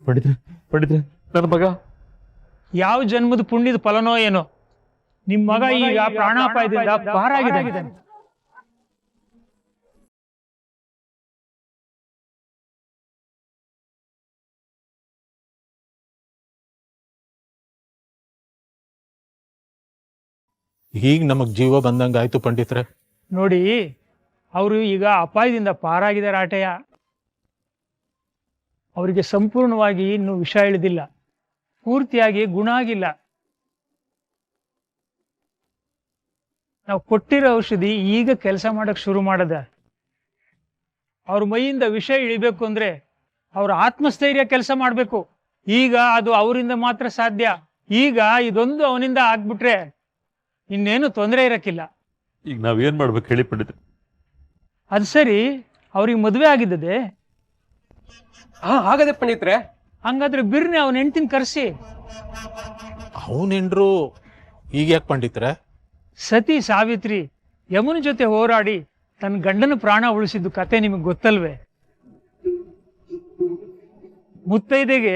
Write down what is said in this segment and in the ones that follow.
ಪಂಡಿತ್ರೆ ಪಂಡಿತ್ರೆ, ನನ್ನ ಮಗ ಯಾವ ಜನ್ಮದ ಪುಣ್ಯದ ಫಲನೋ ಏನೋ, ನಿಮ್ ಮಗ ಈಗ ಪ್ರಾಣಾಪಾಯದಿಂದ ಪಾರಾಗಿದ್ದಾನೆ. ಈಗ ನಮಗ್ ಜೀವ ಬಂದಂಗಾಯ್ತು ಪಂಡಿತ್ರೆ. ನೋಡಿ, ಅವರು ಈಗ ಅಪಾಯದಿಂದ ಪಾರಾಗಿದ್ದಾರೆ ಆಟೆಯ. ಅವರಿಗೆ ಸಂಪೂರ್ಣವಾಗಿ ಇನ್ನು ವಿಷ ಇಳಿದಿಲ್ಲ, ಪೂರ್ತಿಯಾಗಿ ಗುಣ ಆಗಿಲ್ಲ. ನಾವು ಕೊಟ್ಟಿರೋ ಔಷಧಿ ಈಗ ಕೆಲಸ ಮಾಡಕ್ ಶುರು ಮಾಡದ. ಅವ್ರ ಮೈಯಿಂದ ವಿಷ ಇಳಿಬೇಕು ಅಂದ್ರೆ ಅವ್ರ ಆತ್ಮಸ್ಥೈರ್ಯ ಕೆಲಸ ಮಾಡಬೇಕು. ಈಗ ಅದು ಅವರಿಂದ ಮಾತ್ರ ಸಾಧ್ಯ. ಈಗ ಇದೊಂದು ಅವನಿಂದ ಆಗ್ಬಿಟ್ರೆ ಇನ್ನೇನು ತೊಂದರೆ ಇರಕ್ಕಿಲ್ಲ. ಈಗ ನಾವೇನ್ ಮಾಡ್ಬೇಕು ಹೇಳಿ ಪಂಡಿತ್ರೆ? ಅದು ಸರಿ, ಅವ್ರಿಗೆ ಮದುವೆ ಆಗಿದ್ದದೆ? ಆಗದೆ ಪಂಡಿತ್ರೆ. ಹಂಗಾದ್ರೆ ಬಿರ್ನೆ ಅವನ ಹೆಂಡ್ತಿನ ಕರೆಸಿ. ಅವನೆಂಡ್ರು ಈಗ ಯಾಕೆ ಪಂಡಿತ್ರೆ? ಸತಿ ಸಾವಿತ್ರಿ ಯಮುನ ಜೊತೆ ಹೋರಾಡಿ ತನ್ನ ಗಂಡನ ಪ್ರಾಣ ಉಳಿಸಿದ್ದು ಕತೆ ನಿಮಗೆ ಗೊತ್ತಲ್ವೇ? ಮುತ್ತೈದೆಗೆ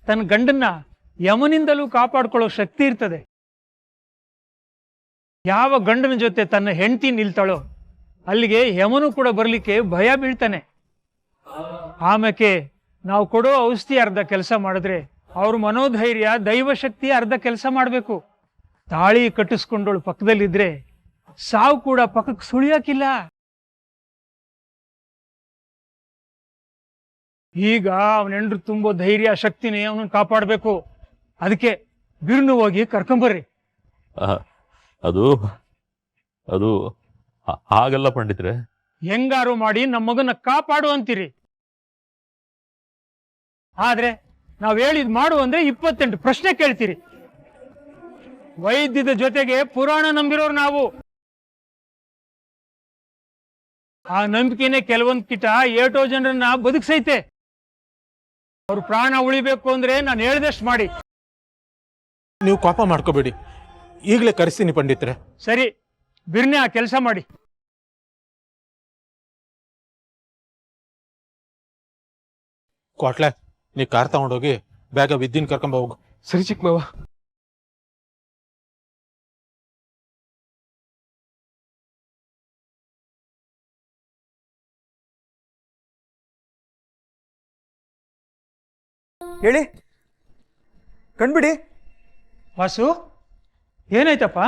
ತನ್ನ ಗಂಡನ್ನ ಯಮನಿಂದಲೂ ಕಾಪಾಡ್ಕೊಳ್ಳೋ ಶಕ್ತಿ ಇರ್ತದೆ. ಯಾವ ಗಂಡನ ಜೊತೆ ತನ್ನ ಹೆಂಡತಿ ನಿಲ್ತಾಳೋ ಅಲ್ಲಿಗೆ ಯಮನು ಕೂಡ ಬರ್ಲಿಕ್ಕೆ ಭಯ ಬೀಳ್ತಾನೆ. ಆಮೇಲೆ ನಾವು ಕೊಡೋ ಔಷಧಿ ಅರ್ಧ ಕೆಲಸ ಮಾಡಿದ್ರೆ ಅವ್ರ ಮನೋಧೈರ್ಯ ದೈವಶಕ್ತಿ ಅರ್ಧ ಕೆಲಸ ಮಾಡಬೇಕು. ತಾಳಿ ಕಟ್ಟಿಸ್ಕೊಂಡೋಳು ಪಕ್ಕದಲ್ಲಿದ್ರೆ ಸಾವು ಕೂಡ ಪಕ್ಕಕ್ಕೆ ಸುಳಿಯಾಕಿಲ್ಲ. ಈಗ ಅವನೆಂಡ್ರು ತುಂಬೋ ಧೈರ್ಯ ಶಕ್ತಿನೇ ಅವನನ್ನು ಕಾಪಾಡಬೇಕು. ಅದಕ್ಕೆ ಬಿರ್ನು ಹೋಗಿ ಕರ್ಕೊಂಬರ್ರಿ. ಅದು ಅದು ಹಾಗಲ್ಲ ಪಂಡಿತ್ರೆ. ಹೆಂಗಾರು ಮಾಡಿ ನಮ್ಮ ಮಗನ ಕಾಪಾಡು ಅಂತೀರಿ, ಆದ್ರೆ ನಾವ್ ಹೇಳಿದ್ ಮಾಡು ಅಂದ್ರೆ 28 ಪ್ರಶ್ನೆ ಕೇಳ್ತೀರಿ. ವೈದ್ಯದ ಜೊತೆಗೆ ಪುರಾಣ ನಂಬಿರೋರು ನಾವು. ಆ ನಂಬಿಕೆನೆ ಕೆಲವೊಂದ್ ಕಿಟ ಏಟೋ ಜನರನ್ನ ಬದುಕ್ಸೈತೆ. ಅವ್ರ ಪ್ರಾಣ ಉಳಿಬೇಕು ಅಂದ್ರೆ ನಾನು ಹೇಳ್ದಷ್ಟು ಮಾಡಿ. ನೀವು ಕೋಪ ಮಾಡ್ಕೋಬೇಡಿ, ಈಗಲೇ ಕರೆಸ್ತೀನಿ ಪಂಡಿತ್ರೆ. ಸರಿ, ಬಿರ್ನೆ ಆ ಕೆಲಸ ಮಾಡಿ. ಕ್ವಾಟ್ಲೆ, ನೀ ಕಾರ್ ತಗೊಂಡೋಗಿ ಬೇಗ ವಿದ್ಯನ್ ಕರ್ಕೊಂಬ ಹೋಗು. ಸರಿ ಚಿಕ್ಕ ಮಾವ. ಹೇಳಿ, ಕಣ್ಬಿಡಿ. ವಾಸು, ಏನಾಯ್ತಪ್ಪ?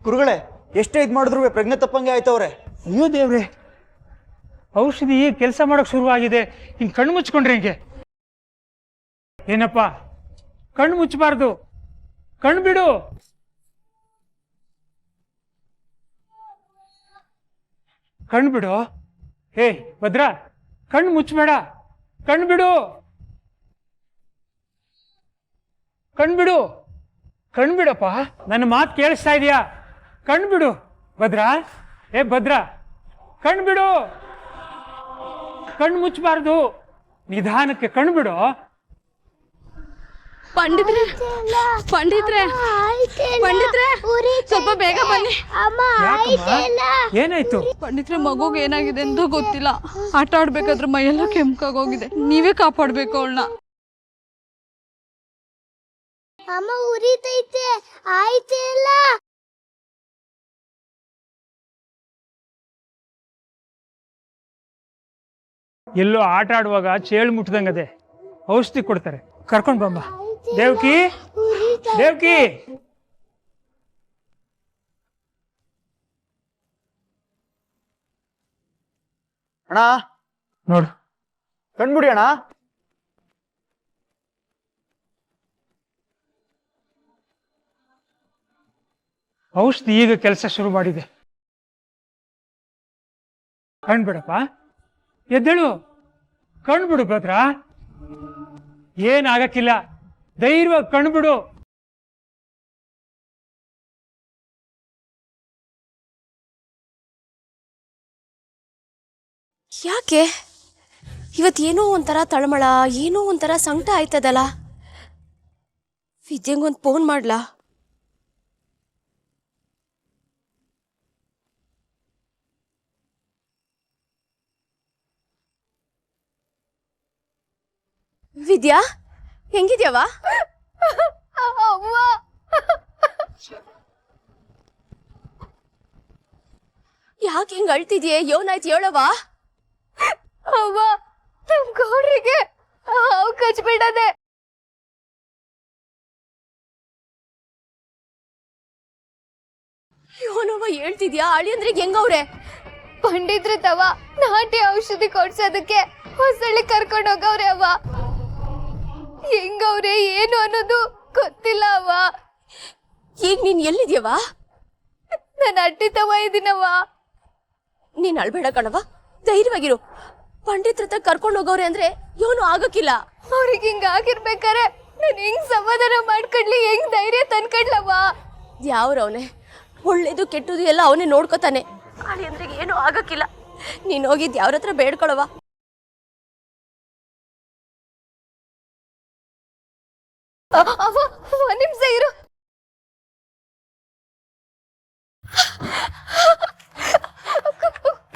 ಗುರುಗಳೇ, ಎಷ್ಟೇ ಇದು ಮಾಡಿದ್ರು ಪ್ರಜ್ಞೆ ತಪ್ಪಂಗೆ ಆಯ್ತವ್ರೆ. ಅಯ್ಯೋ ದೇವ್ರೆ, ಔಷಧಿ ಕೆಲಸ ಮಾಡಕ್ ಶುರುವಾಗಿದೆ, ಹಿಂಗ್ ಕಣ್ಣು ಮುಚ್ಕೊಂಡ್ರೆ ಹಿಂಗೆ? ಏನಪ್ಪ, ಕಣ್ಣು ಮುಚ್ಚಬಾರ್ದು, ಕಣ್ಣು ಬಿಡು. ಕಣ್ಣು ಬಿಡು. ಹೇ ಭದ್ರ, ಕಣ್ಣು ಮುಚ್ಚಬೇಡ, ಕಣ್ಣು ಬಿಡು, ಕಣ್ಣು ಬಿಡು, ಕಣ್ಣು ಬಿಡಪ್ಪ. ನನ್ನ ಮಾತು ಕೇಳಿಸ್ತಾ ಇದೆಯಾ? ಕಣ್ಣು ಬಿಡು ಭದ್ರ. ಏ ಭದ್ರ, ಕಣ್ಣು ಬಿಡು, ಕಣ್ಣು ಮುಚ್ಚಬಾರ್ದು, ನಿಧಾನಕ್ಕೆ ಕಣ್ಣು ಬಿಡು. ಪಂಡಿತ್ರೆ, ಪಂಡಿತ್ರೆ, ಪಂಡಿತ್ರೆ, ಸ್ವಲ್ಪ ಬೇಗ ಬನ್ನಿ. ಏನಾಯ್ತು? ಪಂಡಿತ್ರೆ, ಮಗುಗೆ ಏನಾಗಿದೆ ಅಂತ ಗೊತ್ತಿಲ್ಲ. ಆಟ ಆಡ್ಬೇಕಾದ್ರೆ ಮೈಯೆಲ್ಲ ಕೆಂಪಾಗೋಗಿದೆ. ನೀವೇ ಕಾಪಾಡ್ಬೇಕು ಅವಳನ್ನ. ಅಮ್ಮ ಉರಿತೈತೆ, ಆಯ್ತೆ ಇಲ್ಲ. ಎಲ್ಲೋ ಆಟ ಆಡುವಾಗ ಚೇಳು ಮುಟ್ದಂಗದೆ, ಔಷಧಿ ಕೊಡ್ತಾರೆ, ಕರ್ಕೊಂಡ್ ಬಮ್ಮ. ದೇವ್ಕಿ, ದೇವ್ಕಿ. ಅಣ್ಣ ನೋಡು, ಕಣ್ಬಿಡಿ ಅಣ್ಣ. ಔಷಧಿ ಈಗ ಕೆಲಸ ಶುರು ಮಾಡಿದೆ. ಕಣ್ಬಿಡಪ್ಪ, ಎದ್ದೇಳು, ಕಣ್ಬಿಡು ಭದ್ರ. ಏನಾಗಕ್ಕಿಲ್ಲ, ಧೈರ್ಯವಾಗಿ ಕಣ್ಬಿಡು. ಯಾಕೆ ಇವತ್ತೇನೋ ಒಂಥರ ತಳಮಳ, ಏನೋ ಒಂಥರ ಸಂಕಟ ಆಯ್ತದಲ್ಲ. ವಿದ್ಯಂಗೊಂದು ಫೋನ್ ಮಾಡ್ಲಾ? ವಿದ್ಯಾ, ಹೆಂಗಿದ್ಯವ? ಯಾಕೆ ಹಿಂಗ್ ಅಳ್ತಿದ್ಯೆ? ಏನಾಯ್ತು ಹೇಳವ? ಅವ್ವ ನಮ್ ಗೌಡ್ರಿಗೆ ಹಾವು ಕಚ್ಬಿಡದೆ. ಯೋನವ್ವ ಹೇಳ್ತಿದ್ಯಾ? ಅಳಿಯಂದ್ರಿಗೆ ಹೆಂಗವ್ರೆ? ಪಂಡಿತ್ರು ತವ ನಾಟಿ ಔಷಧಿ ಕೊಡ್ಸೋದಕ್ಕೆ ಹೊಸಳ್ಳಿ ಕರ್ಕೊಂಡು ಹೋಗವ್ರೆ ಅವ್ವ. ಹೆಂಗವ್ರೆ ಏನು ಅನ್ನೋದು ಗೊತ್ತಿಲ್ಲ ಅವ್ವ. ಈಗ ನೀನ್ ಎಲ್ಲಿದ್ಯವ? ನಾನು ಅಟ್ಟಿ ತವ ಇದೀನವ್ವ. ನೀನ್ ಅಳ್ಬೇಡ ಕಣವ, ಧೈರ್ಯವಾಗಿರು. ಪಂಡಿತ್ರ ಹತ್ರ ಕರ್ಕೊಂಡು ಹೋಗವ್ರೆ ಅಂದ್ರೆ ಏನು ಆಗಕ್ಕಿಲ್ಲ. ಅವ್ರಿಗೆ ಹಿಂಗ ಆಗಿರ್ಬೇಕಾರೆ ನಾನು ಹೆಂಗ್ ಸಮಾಧಾನ ಮಾಡ್ಕೊಡ್ಲಿ, ಹೆಂಗ್ ಧೈರ್ಯ ತಂದ್ಕೊಡ್ಲವ್ವ? ಯಾವ್ರವನೆ ಒಳ್ಳೇದು ಕೆಟ್ಟದು ಎಲ್ಲ ಅವನೇ ನೋಡ್ಕೋತಾನೆ. ಅಳಿಯಂದ್ರಿಗೆ ಏನು ಆಗಕ್ಕಿಲ್ಲ. ನೀನ್ ಹೋಗಿದ್ ಯಾವ್ರ ಹತ್ರ ಬೇಡ್ಕೊಳವ. ಅವ್ವ ಒಂದ್ ನಿಮಿಷ ಇರು.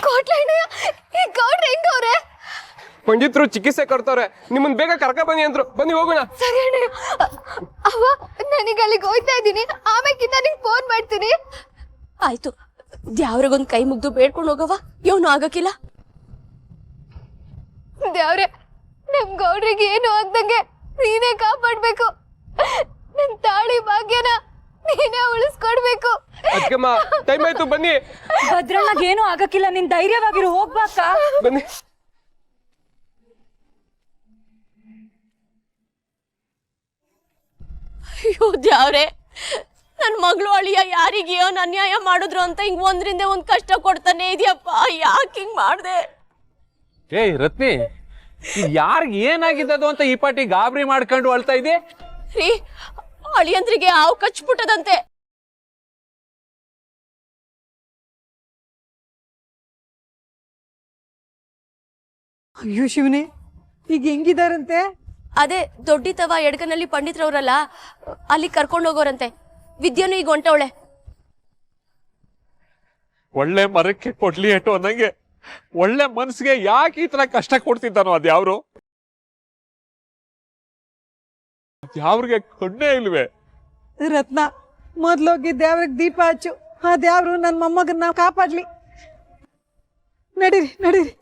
ಕೋಟ್ಲಣ್ಣಯ್ಯ, ಈ ಗೌಡ್ರ ಹೆಂಗವ್ರೆ? ಪಂಡಿತ್ರು ಚಿಕಿತ್ಸೆ ಕೊಡ್ತವ್ರೆ, ನಿಮ್ಮನ್ ಬೇಗ ಕರ್ಕ ಬನ್ನಿ ಅಂದ್ರು. ಬನ್ನಿ ಹೋಗೋಣ. ಸರಿ ಅಣ್ಣಯ್ಯ. ಅವ್ವ ನಾನೀಗ ಅಲ್ಲಿಗೆ ಹೋಗ್ತಾ ಇದ್ದೀನಿ, ಆಮೇಕಿಂದ ನಿಂಗೆ ಫೋನ್ ಮಾಡ್ತೀನಿ. ಆಯ್ತು, ದ್ಯಾವ್ರಿಗೊಂದ್ ಕೈ ಮುಗ್ದು ಬೇಡ್ಕೊಂಡು ಹೋಗವ. ಏನು ಆಗಕ್ಕಿಲ್ಲ. ದೇವ್ರೆ, ನಮ್ ಗೌಡ್ರಿಗೆ ಏನು ಆಗ್ದಂಗೆ ನೀನೇ ಕಾಪಾಡ್ಬೇಕು. ನನ್ ತಾಳಿ ಭಾಗ್ಯನ ನೀನೇ ಉಳಿಸ್ಕೊಡ್ಬೇಕು. ಅದಕ್ಕಮ್ಮ ಟೈಮ್ ಆಯ್ತು, ಬನ್ನಿ. ಭದ್ರಣ್ಣಗೆ ಏನೂ ಆಗಕ್ಕಿಲ್ಲ, ನಿನ್ ಧೈರ್ಯವಾಗಿರು. ಹೋಗ್ಬಾಕ. ಬನ್ನಿ. ಅಯ್ಯೋ ದ್ಯಾವ್ರೆ, ನನ್ ಮಗಳು ಅಳಿಯ ಯಾರಿಗೆ ಏನ್ ಅನ್ಯಾಯ ಮಾಡಿದ್ರು ಅಂತ ಹಿಂಗ್ ಒಂದ್ರಿಂದ ಒಂದ್ ಕಷ್ಟ ಕೊಡ್ತಾನೆ ಇದೆಯಪ್ಪ. ಯಾಕೆ ಹಿಂಗ್ ಮಾಡ್ದೆ? ಏಯ್ ರತ್ನಿ, ಯಾರಿಗೆ ಏನಾಗಿದ್ದದು ಅಂತ ಈ ಪಾಟಿ ಗಾಬರಿ ಮಾಡ್ಕೊಂಡು ಅಳ್ತಾ ಇದೆ? ರೀ, ಅಳಿಯಂದ್ರಿಗೆ ಹಾವು ಕಚ್ಬಿಟ್ಟದಂತೆ. ಅಯ್ಯೋ ಶಿವನೇ, ಈಗ ಹೆಂಗಿದಾರಂತೆ? ಅದೇ ದೊಡ್ಡಿತವ ಎಡ್ಗನಲ್ಲಿ ಪಂಡಿತ್ರವ್ರಲ್ಲ, ಅಲ್ಲಿ ಕರ್ಕೊಂಡು ಹೋಗೋರಂತೆ. ವಿದ್ಯೆನೂ ಈಗ ಹೊಂಟವಳೆ. ಒಳ್ಳೆ ಮರಕ್ಕೆ ಕೊಡ್ಲಿ ಏಟು ಅನ್ನಂಗೆ ಒಳ್ಳೆ ಮನ್ಸಿಗೆ ಯಾಕೆ ಈ ತರ ಕಷ್ಟ ಕೊಡ್ತಿದ್ದಾನೋ ಅದ್ಯಾವ್ರು? ಯಾವ್ರಿಗೆ ಕಣ್ಣೇ ಇಲ್ವೇ? ರತ್ನ, ಮೊದ್ಲೋಗಿ ದೇವ್ರಿಗೆ ದೀಪ ಹಚ್ಚು. ಆ ದೇವ್ರು ನನ್ನ ಮೊಮ್ಮಗನ್ನ ಕಾಪಾಡ್ಲಿ. ನಡೀರಿ ನಡೀರಿ.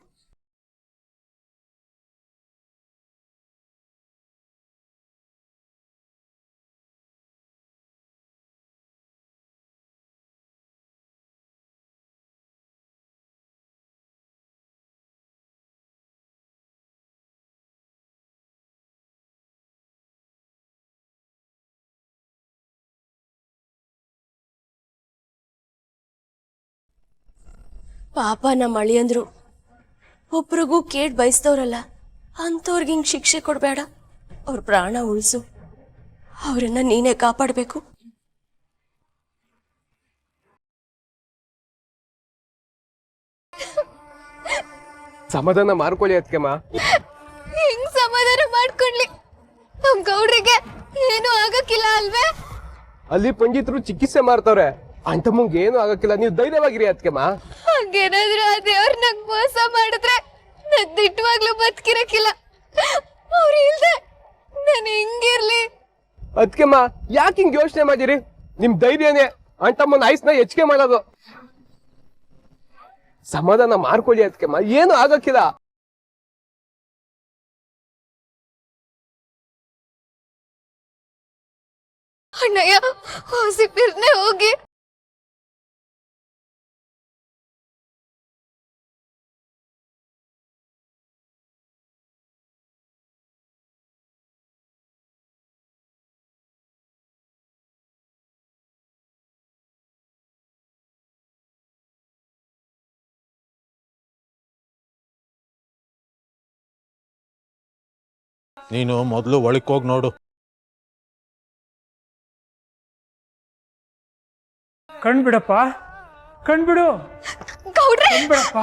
ಪಾಪ ನಮ್ಮ ಅಳಿಯಂದ್ರು ಒಬ್ರಿಗೂ ಕೇಡ್ ಬಯಸ್ತವ್ರಲ್ಲ, ಅಂಥವ್ರಿಗೆ ಹಿಂಗ್ ಶಿಕ್ಷೆ ಕೊಡ್ಬೇಡ. ಅವ್ರ ಪ್ರಾಣ ಉಳಿಸು. ಅವರನ್ನ ನೀನೇ ಕಾಪಾಡ್ಬೇಕು. ಸಮಾಧಾನ ಮಾಡ್ಕೊಳ್ಳಿ ಅದಕ್ಕೆಮ್ಮ. ಹೆಂಗ್ ಸಮಾಧಾನ ಮಾಡ್ಕೊಡ್ಲಿ? ನಮ್ ಗೌಡ್ರಿಗೆ ಏನು ಆಗಕ್ಕಿಲ್ಲ ಅಲ್ವೇ? ಅಲ್ಲಿ ಪಂಡಿತ್ರು ಚಿಕಿತ್ಸೆ ಮಾಡ್ತವ್ರೆ, ಅಂತಮ್ಮಂಗೆ ಏನು ಆಗಕ್ಕಿಲ್ಲ. ನೀವು ಧೈರ್ಯವಾಗಿರಿ ಅದಕ್ಕೆಮ್ಮ. ಹಂಗೇನಾದ್ರೂ ಆ ದೇವ್ರ ನಂಗ್ ಮೋಸ ಮಾಡಿದ್ರೆ ನಾನ್ ದಿಟ್ಟವಾಗ್ಲೂ ಬದುಕಿರಕ್ಕಿಲ್ಲ. ಅವ್ರು ಇಲ್ದೆ ನಾನು ಹೆಂಗಿರ್ಲಿ? ಅದಕ್ಕೆಮ್ಮ ಯಾಕೆ ಹಿಂಗ್ ಯೋಚನೆ ಮಾಡಿರಿ? ನಿಮ್ ಧೈರ್ಯನೇ ಅಂತಮ್ಮನ ಆಯ್ಸ್ನ ಹೆಚ್ಚಿಗೆ ಮಾಡೋದು. ಸಮಾಧಾನ ಮಾಡ್ಕೊಳ್ಳಿ ಅದಕ್ಕೆಮ್ಮ, ಏನು ಆಗಕ್ಕಿಲ್ಲ. ಅಣ್ಣಯ್ಯ, ಹೊಸಿಪಿರ್ನೆ ಹೋಗಿ ನೀನು ಮೊದಲು ಒಳಕ್ ಹೋಗಿ ನೋಡು. ಕಣ್ಬಿಡಪ್ಪ, ಕಣ್ಬಿಡು. ಗೌಡ್ರೆ, ಕಣ್ಬಿಡಪ್ಪ.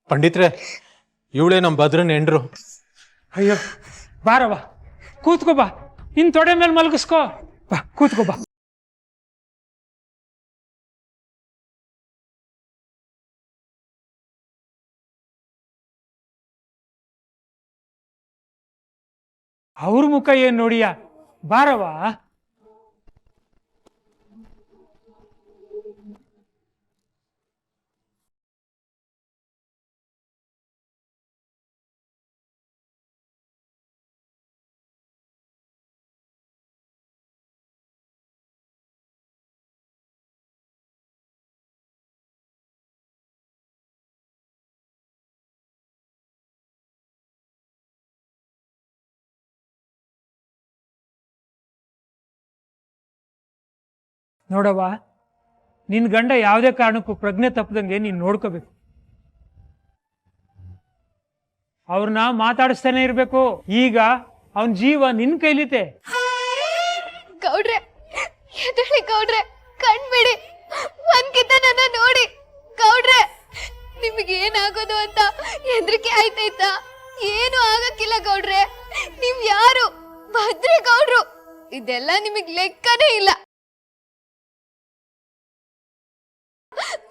ಪಂಡಿತ್ರೆ, ಇವಳೇ ನಮ್ಮ ಭದ್ರನ್ ಹೆಂಡ್ರು. ಅಯ್ಯೋ ಬಾರವ್ವ, ಕೂತ್ಕೋ ಬಾ, ನಿನ್ ತೊಡೆ ಮೇಲೆ ಮಲಗಿಸ್ಕೋ ಬಾ, ಕೂತ್ಕೋ ಬಾ. ಅವ್ರ ಮುಖ ಏನ್ ನೋಡಿಯಾ, ಬಾರವ್ವ. ನೋಡವ್ವ, ನಿನ್ ಗಂಡ ಯಾವುದೇ ಕಾರಣಕ್ಕೂ ಪ್ರಜ್ಞೆ ತಪ್ಪದಂಗೆ ನೀನ್ ನೋಡ್ಕೋಬೇಕು. ಅವ್ರನ್ನ ಮಾತಾಡಿಸ್ತಾನೆ ಇರ್ಬೇಕು. ಈಗ ಅವನ್ ಜೀವ ನಿನ್ ಕೈಲಿತೆ. ಗೌಡ್ರೆ, ಎದಳಿ ಗೌಡ್ರೆ, ಕಣ್ಬಿಡಿ, ಒಂದ್ಕಿತ ನನ್ನ ನೋಡಿ. ಗೌಡ್ರೆ, ನಿಮಗೆ ಏನಾಗೋದು ಅಂತ ಹೆದರಿಕೆ ಆಯ್ತಾಯ್ತಾ? ಏನು ಆಗಕ್ಕಿಲ್ಲ ಗೌಡ್ರೆ. ನೀವ್ ಯಾರು? ಭದ್ರಿ ಗೌಡ್ರು. ಇದೆಲ್ಲ ನಿಮಗ್ ಲೆಕ್ಕನೇ ಇಲ್ಲ.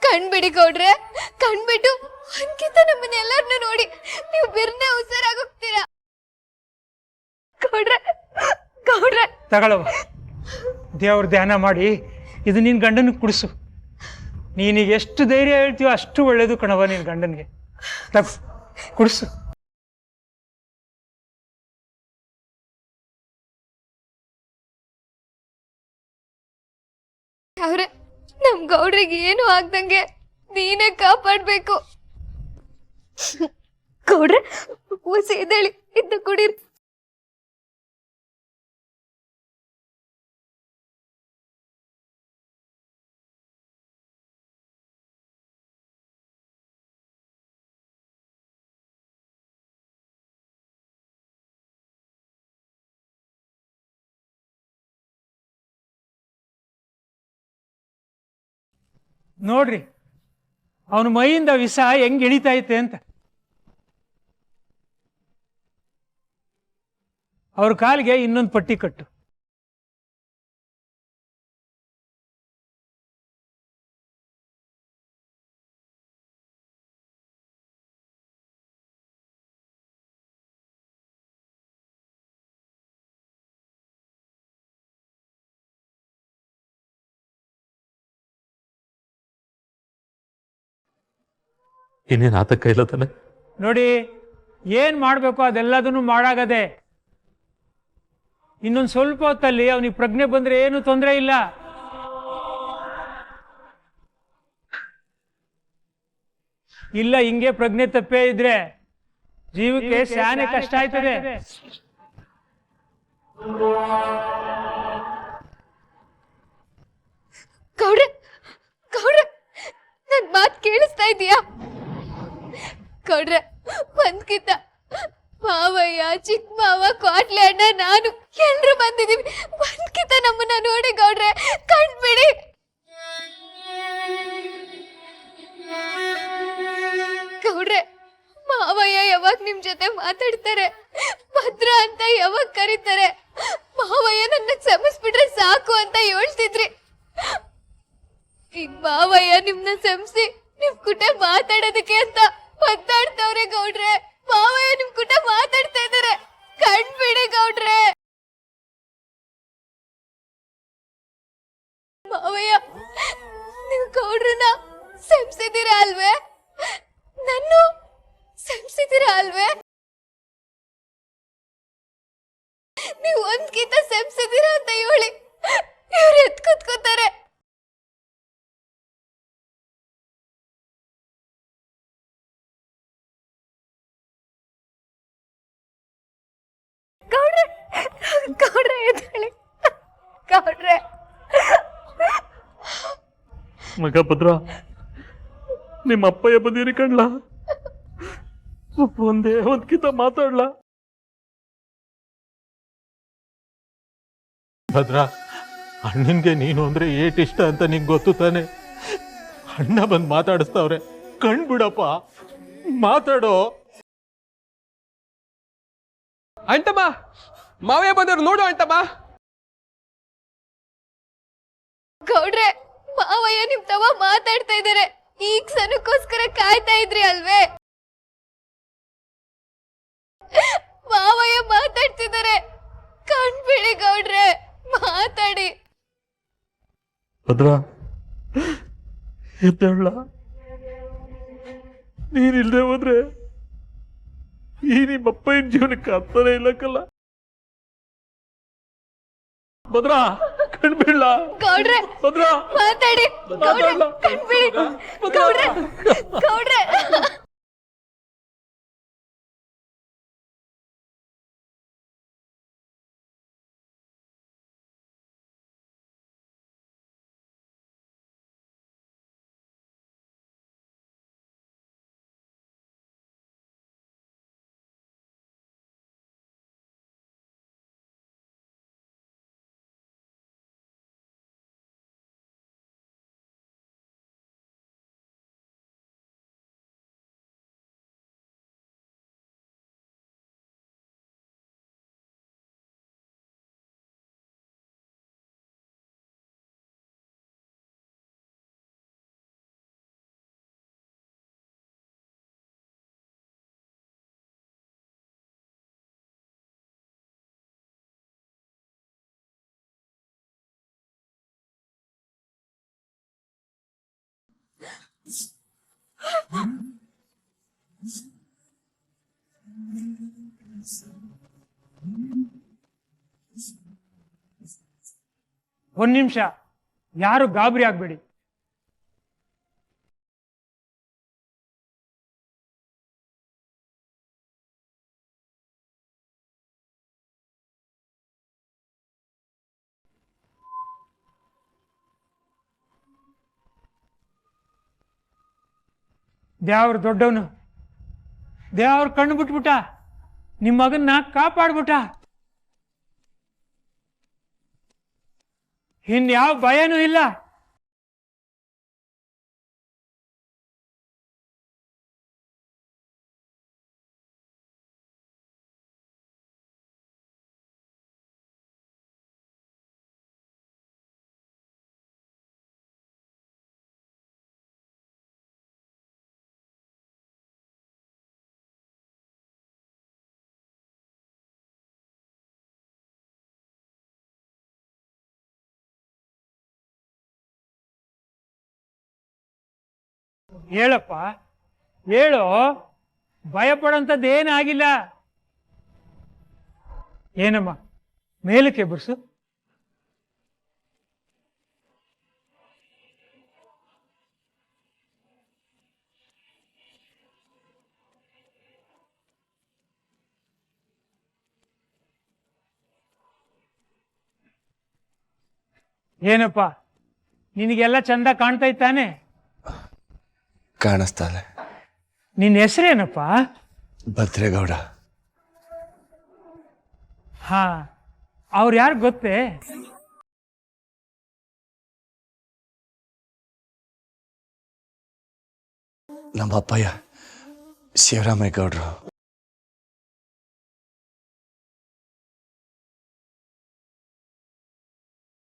ಕಣ್ಬಿಡಿ ಗೌಡ್ರೆ, ಕಣ್ಬಿಟ್ಟು ಒಂದ್ಕಿತ ನಮ್ಮನ್ನೆಲ್ಲರನ್ನು ನೋಡಿ. ನೀವು ಬಿರ್ನೆ ಉಸಿರಾಗೋಗ್ತೀರಾ ಗೌಡ್ರೆ. ಗೌಡ್ರೆ ತಗೊಳವ, ದೇವ್ರ ಧ್ಯಾನ ಮಾಡಿ ಇದು ನಿನ್ ಗಂಡನಿಗೆ ಕುಡಿಸು. ನೀನೀಗ ಎಷ್ಟು ಧೈರ್ಯ ಹೇಳ್ತೀಯೋ ಅಷ್ಟು ಒಳ್ಳೇದು ಕಣವ ನಿನ್ ಗಂಡನ್ಗೆ. ತಗೋ, ಕುಡಿಸು. ಅವ್ರೆ, ನಮ್ ಗೌಡ್ರಿಗೆ ಏನು ಆಗ್ದಂಗೆ ನೀನೇ ಕಾಪಾಡ್ಬೇಕು. ಗೌಡ್ರೆ, ಹುಸಿ ಎದ್ದೇಳಿ, ಇದ್ದ ಕುಡೀರಿ. ನೋಡ್ರಿ ಅವನ ಮೈಯಿಂದ ವಿಷ ಹೆಂಗ್ ಇಳಿತಾ ಐತೆ ಅಂತ. ಅವ್ರ ಕಾಲಿಗೆ ಇನ್ನೊಂದು ಪಟ್ಟಿ ಕಟ್ಟು. ಇನ್ನೇನು ಆತಕ್ಕ ಇಲ್ಲ ತಾನೆ? ನೋಡಿ, ಏನ್ ಮಾಡ್ಬೇಕು ಅದೆಲ್ಲದನ್ನು ಮಾಡಾಗದೆ. ಇನ್ನೊಂದು ಸ್ವಲ್ಪ ಹೊತ್ತಲ್ಲಿ ಅವನಿಗೆ ಪ್ರಜ್ಞೆ ಬಂದ್ರೆ ಏನು ತೊಂದರೆ ಇಲ್ಲ. ಇಲ್ಲ ಹಿಂಗೆ ಪ್ರಜ್ಞೆ ತಪ್ಪೇ ಇದ್ರೆ ಜೀವಕ್ಕೆ ಸ್ಯಾನೆ ಕಷ್ಟ ಆಯ್ತದೆ. ಗೌಡ್ರೆ, ಗೌಡ್ರೆ, ನನ್ ಮಾತ್ ಕೇಳಿಸ್ತಾ ಇದೀಯಾ? ಗೌಡ್ರೆ, ಒಂದ್ಕಿತ ಮಾವಯ್ಯ, ಚಿಕ್ಕ ಮಾವ, ಕ್ವಾಟ್ಲೆ ಅಣ್ಣ, ನಾನು ಎಲ್ರು ಬಂದಿದೀವಿ. ಒಂದ್ಕಿತ ನಮ್ಮನ್ನ ನೋಡಿ ಗೌಡ್ರೆ, ಕಣ್ಬಿಡಿ. ಗೌಡ್ರೆ, ಮಾವಯ್ಯ ಯಾವಾಗ ನಿಮ್ ಜೊತೆ ಮಾತಾಡ್ತಾರೆ, ಭದ್ರ ಅಂತ ಯಾವಾಗ ಕರೀತಾರೆ, ಮಾವಯ್ಯ ನನ್ನ ಕ್ಷಮಿಸ್ಬಿಟ್ರೆ ಸಾಕು ಅಂತ ಹೇಳ್ತಿದ್ರಿ. ಈಗ ಮಾವಯ್ಯ ನಿಮ್ನ ಕ್ಷಮಿಸಿ ನಿಮ್ ಕುಟ ಮಾತಾಡೋದಕ್ಕೆ ಅಂತ ಒತ್ತಾಡ್ತವ್ರೆ ಗೌಡ್ರೆ. ಮಾವಯ್ಯ ನಿಮ್ ಕುಟ ಮಾತಾಡ್ತಾ ಇದಾರೆ, ಕಣ್ಬಿಡಿ ಗೌಡ್ರೆ. ಮಾವಯ್ಯ, ನೀವು ಗೌಡ್ರನ್ನ ಕ್ಷಮಿಸಿದ್ದೀರಾ ಅಲ್ವೇ? ನನ್ನ ಕ್ಷಮಿಸಿದ್ದೀರಾ ಅಲ್ವೇ? ನೀವು ಒಂದ್ಕಿಂತ ಕ್ಷಮಿಸಿದ್ದೀರಾ ಅಂತ ಹೇಳಿ ಇವ್ರು ಎತ್ ಕೂತ್ಕೋತಾರೆ. ಗೌಡ್ರೆ, ಗೌಡ್ರೆ ಎದ್ದೇಳಿ. ಗೌಡ್ರೆ, ಮಗ ಭದ್ರ, ನಿಮ್ಮ ಅಪ್ಪಯ್ಯ ಬಂದಿರಿ ಕಣ್ಲಾ, ಒಂದೇ ಒಂದ್ಕಿತ ಮಾತಾಡ್ಲಾ? ಭದ್ರ, ಅಣ್ಣನ್ಗೆ ನೀನು ಅಂದ್ರೆ ಏಟ್ ಇಷ್ಟ ಅಂತ ನಿಂಗೆ ಗೊತ್ತು ತಾನೆ. ಅಣ್ಣ ಬಂದು ಮಾತಾಡಿಸ್ತವ್ರೆ, ಕಣ್ಬಿಡಪ್ಪ. ಮಾತಾಡೋ. ಅಂಟಮ್ಮ, ಮಾವಯ್ಯ ಬಂದವ್ರು ನೋಡು ಅಂಟಮ್ಮ. ಗೌಡ್ರೆ, ಮಾವಯ್ಯ ನಿಮ್ ತವ ಮಾತಾಡ್ತಾ ಇದಾರೆ. ಈಗ ಸನಕ್ಕೋಸ್ಕರ ಕಾಯ್ತಾ ಇದ್ರಿ ಅಲ್ವೇ? ಮಾವಯ್ಯ ಮಾತಾಡ್ತಿದ್ದಾರೆ, ಕಣ್ಬಿಡಿ ಗೌಡ್ರೆ, ಮಾತಾಡಿ. ಭದ್ರ, ಎದ್ದೇಳ. ನೀನಿಲ್ದೆ ಹೋದ್ರೆ ಈ ನಿಮ್ಮಪ್ಪನ ಜೀವನಕ್ಕೆ ಅರ್ಥನೇ ಇಲ್ಲಕ್ಕಲ್ಲ. ಭದ್ರ, ಕಣ್ಬಿಡ್ಲ. ಗೌಡ್ರೆ ಭದ್ರ, ಮಾತಾಡಿ. ಗೌಡ್ರೆ ಕಣ್ಬಿಡಿ. ಗೌಡ್ರೆ, ಗೌಡ್ರೆ. ಒಂದ್ ನಿಮಿಷ, ಯಾರು ಗಾಬರಿ ಆಗ್ಬೇಡಿ. ದೇವ್ರ ದೊಡ್ಡವನು, ದೇವ್ರ ಕಣ್ಣು ಬಿಟ್ಬಿಟ್ಟ, ನಿಮ್ಮ ಮಗನ್ನ ಕಾಪಾಡ್ಬಿಟ್ಟ. ಇನ್ಯಾವ ಭಯನೂ ಇಲ್ಲ. ಹೇಳಪ್ಪ, ಹೇಳು, ಭಯ ಪಡೋಂಥದ್ದು ಏನಾಗಿಲ್ಲ. ಏನಮ್ಮ, ಮೇಲಕ್ಕೆ ಬರ್ಸು. ಏನಪ್ಪ, ನಿನಗೆಲ್ಲ ಚಂದ ಕಾಣ್ತಾ ಇತ್ತಾನೆ? ಕಾಣಿಸ್ತಾನೆ. ನಿನ್ನ ಹೆಸರೇನಪ್ಪ? ಭದ್ರೇಗೌಡ. ಹಾ, ಅವ್ರು ಯಾರು ಗೊತ್ತೇ? ನಮ್ಮ ಅಪ್ಪಯ್ಯ ಶಿವರಾಮೇಗೌಡರು.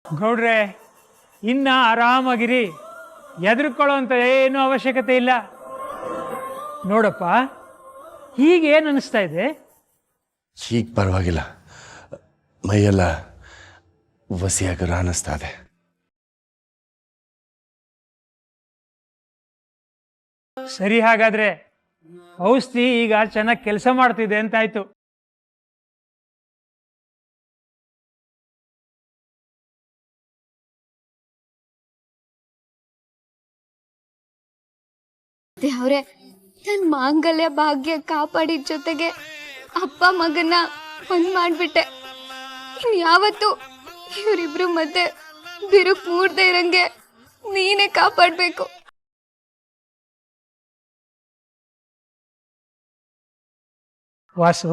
ಗೌಡ್ರೆ, ಇನ್ನ ಆರಾಮಾಗಿರಿ, ಹೆದರ್ಕೊಳ್ಳೋ ಅಂತ ಏನೂ ಅವಶ್ಯಕತೆ ಇಲ್ಲ. ನೋಡಪ್ಪ, ಹೀಗೇನು ಅನಿಸ್ತಾ ಇದೆ? ಹೀಗೆ ಪರವಾಗಿಲ್ಲ, ಮೈಯೆಲ್ಲ ವಸಿಯಾಗರ ಅನ್ನಿಸ್ತಾ ಇದೆ. ಸರಿ, ಹಾಗಾದ್ರೆ ಔಷಧಿ ಈಗ ಚೆನ್ನಾಗಿ ಕೆಲಸ ಮಾಡ್ತಿದೆ ಅಂತಾಯ್ತು. ದೇವ್ರೆ, ನನ್ ಮಾಂಗಲ್ಯ ಭಾಗ್ಯ ಕಾಪಾಡಿದ ಜೊತೆಗೆ ಅಪ್ಪ ಮಗನ ಒಂದ್ ಮಾಡ್ಬಿಟ್ಟೆ. ಇನ್ಯಾವತ್ತು ಇವರಿಬ್ರು ಮತ್ತೆ ಬಿರುಕು ಮೂಡ್ದೆ ಇರಂಗೆ ನೀನೇ ಕಾಪಾಡ್ಬೇಕು. ವಾಸು,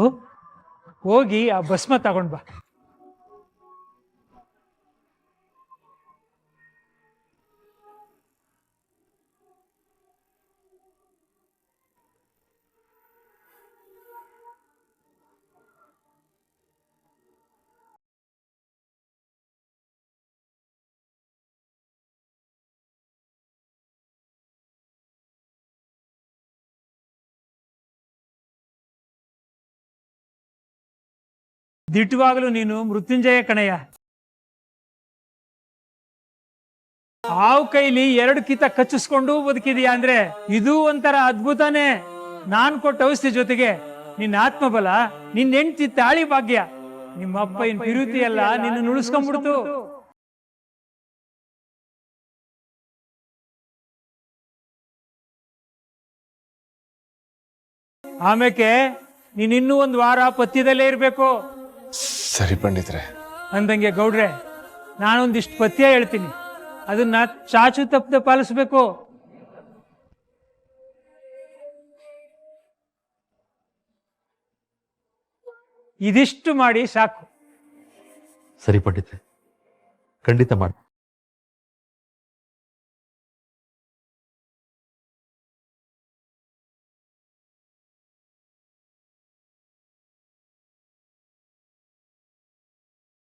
ಹೋಗಿ ಆ ಭಸ್ಮ ತಗೊಂಡ್ ಬಾ. ದಿಟ್ಟವಾಗಲೂ ನೀನು ಮೃತ್ಯುಂಜಯ ಕಣಯ್ಯ. ಹಾವು ಕೈಲಿ 2 ಕಿತ ಕಚ್ಚಿಸ್ಕೊಂಡು ಬದುಕಿದೀಯ ಅಂದ್ರೆ ಇದು ಒಂಥರ ಅದ್ಭುತನೇ. ನಾನ್ ಕೊಟ್ಟ ಔಷಧಿ ಜೊತೆಗೆ ನಿನ್ನ ಆತ್ಮಬಲ, ನಿನ್ನ ಹೆಂಡತಿ ತಾಳಿ ಭಾಗ್ಯ, ನಿಮ್ಮಪ್ಪ ಇನ್ ಪಿರುತಿ ಎಲ್ಲ ನಿನ್ನ ಉಳಿಸ್ಕೊಂಡ್ಬಿಡ್ತು. ಆಮೇಲೆ ನೀನ್ ಇನ್ನೂ 1 ವಾರ ಪಥ್ಯದಲ್ಲೇ ಇರ್ಬೇಕು. ಸರಿ ಪಂಡಿತ್ರೆ. ಅಂದಂಗೆ ಗೌಡ್ರೆ, ನಾನೊಂದಿಷ್ಟು ಪಥ್ಯ ಹೇಳ್ತೀನಿ, ಅದನ್ನ ಚಾಚು ತಪ್ಪದೆ ಪಾಲಿಸ್ಬೇಕು. ಇದಿಷ್ಟು ಮಾಡಿ ಸಾಕು. ಸರಿ ಪಂಡಿತ್ರೆ, ಖಂಡಿತ ಮಾಡಿ.